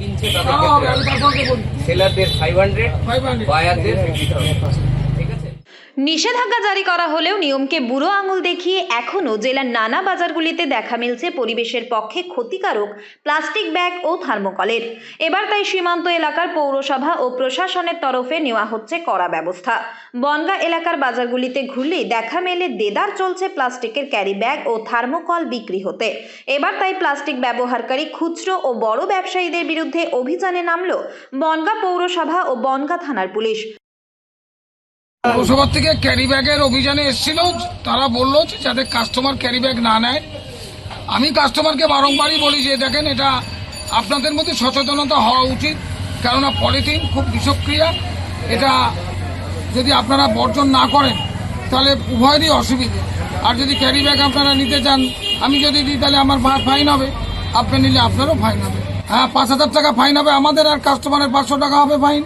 কিনছে তাদের ক্ষেত্রে সেলারদের 500, বায়ারদের 50,000। ঠিক আছে। নিষেধাজ্ঞা জারি করা হলেও নিয়মকে বুড়ো আঙুল দেখিয়ে এখনও জেলার নানা বাজারগুলিতে দেখা মিলছে পরিবেশের পক্ষে ক্ষতিকারক প্লাস্টিক ব্যাগ ও থার্মোকলের। এবার তাই সীমান্ত এলাকার পৌরসভা ও প্রশাসনের তরফে নেওয়া হচ্ছে কড়া ব্যবস্থা। বনগাঁ এলাকার বাজারগুলিতে ঘুরলে দেখা মেলে দেদার চলছে প্লাস্টিকের ক্যারি ব্যাগ ও থার্মোকল বিক্রি হতে। এবার তাই প্লাস্টিক ব্যবহারকারী খুচরো ও বড় ব্যবসায়ীদের বিরুদ্ধে অভিযানে নামল বনগাঁ পৌরসভা ও বনগাঁ থানার পুলিশ। পৌরসভা থেকে ক্যারি ব্যাগের অভিযানে এসেছিল, তারা বললো যে যাতে কাস্টমার ক্যারি ব্যাগ না নেয়। আমি কাস্টমারকে বারংবারই বলি যে দেখেন, এটা আপনাদের মধ্যে সচেতনতা হওয়া উচিত, কেননা পলিথিন খুব বিষক্রিয়া। এটা যদি আপনারা বর্জন না করেন তাহলে উভয়েরই অসুবিধে। আর যদি ক্যারি ব্যাগ আপনারা নিতে চান, আমি যদি দিই তাহলে আমার ফাইন হবে, আপনি নিলে আপনারও ফাইন হবে। হ্যাঁ, 5,000 টাকা ফাইন হবে আমাদের, আর কাস্টমারের 500 টাকা হবে ফাইন।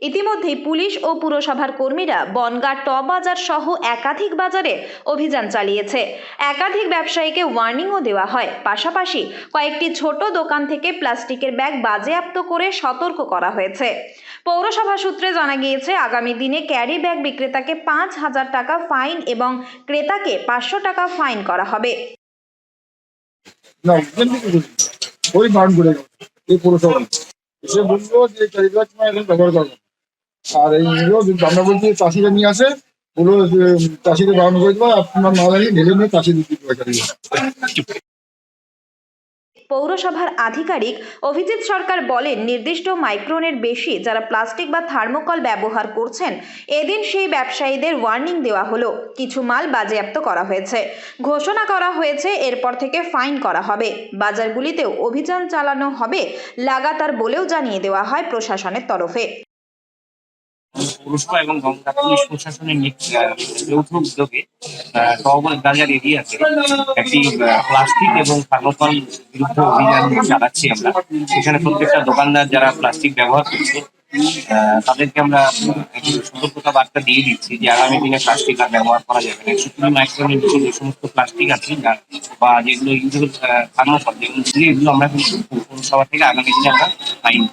ইতিমধ্যেই পুলিশ ও পুরসভার কর্মীরা বনগাঁ ট বাজার সহ একাধিক বাজারে অভিযান চালিয়েছে। একাধিক ব্যবসায়ীকে ওয়ার্নিংও দেওয়া হয়। পাশাপাশি কয়েকটি ছোট দোকান থেকে প্লাস্টিকের ব্যাগ বাজেয়াপ্ত করে সতর্ক করা হয়েছে। পৌরসভা সূত্রে জানা গিয়েছে, আগামী দিনে ক্যারি ব্যাগ বিক্রেতাকে 5,000 টাকা ফাইন এবং ক্রেতাকে 500 টাকা ফাইন করা হবে। ওই বারণ করে এই পৌরসভা এসে বললো যে ক্যারি ব্যাগ এখন ব্যবহার করবো। আর এই আমরা বলছি চাষিরা নিয়ে আসে, বলো চাষিদের বারণ করে দেবো, আপনার মাল আনি ঢেলে নিয়ে চাষি দিতে পারে। পৌরসভার আধিকারিক অভিজিৎ সরকার বলেন, নির্দিষ্ট মাইক্রনের বেশি যারা প্লাস্টিক বা থার্মোকল ব্যবহার করছেন, এদিন সেই ব্যবসায়ীদের ওয়ার্নিং দেওয়া হলো। কিছু মাল বাজেয়াপ্ত করা হয়েছে, ঘোষণা করা হয়েছে এরপর থেকে ফাইন করা হবে। বাজারগুলিতেও অভিযান চালানো হবে লাগাতার বলেও জানিয়ে দেওয়া হয় প্রশাসনের তরফে। পৌরসভা এবং গঙ্গা পুলিশ প্রশাসনের যৌথ উদ্যোগে টহল বাজার এরিয়াতে একটি প্লাস্টিক এবং থার্মোকল বিরুদ্ধে অভিযান চালাচ্ছি আমরা। সেখানে প্রত্যেকটা দোকানদার যারা প্লাস্টিক ব্যবহার করছে তাদেরকে আমরা সতর্কতা বার্তা দিয়ে দিচ্ছি যে আগামী দিনে প্লাস্টিক আর ব্যবহার করা যাবে না। 120 মাইক্রনের নিচে যে সমস্ত প্লাস্টিক আছে বা যেগুলো ইউজেবল থার্মোকল, এগুলো আমরা কিন্তু পৌরসভা থেকে আগামী দিনে আমরা ফাইন।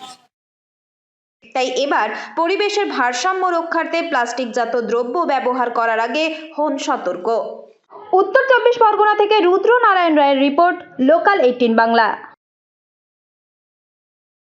তাই এবার পরিবেশের ভারসাম্য রক্ষার্থে প্লাস্টিকজাত দ্রব্য ব্যবহার করার আগে হন সতর্ক। উত্তর 24 পরগনা থেকে রুদ্র নারায়ণ রায়ের রিপোর্ট, লোকাল 18 বাংলা।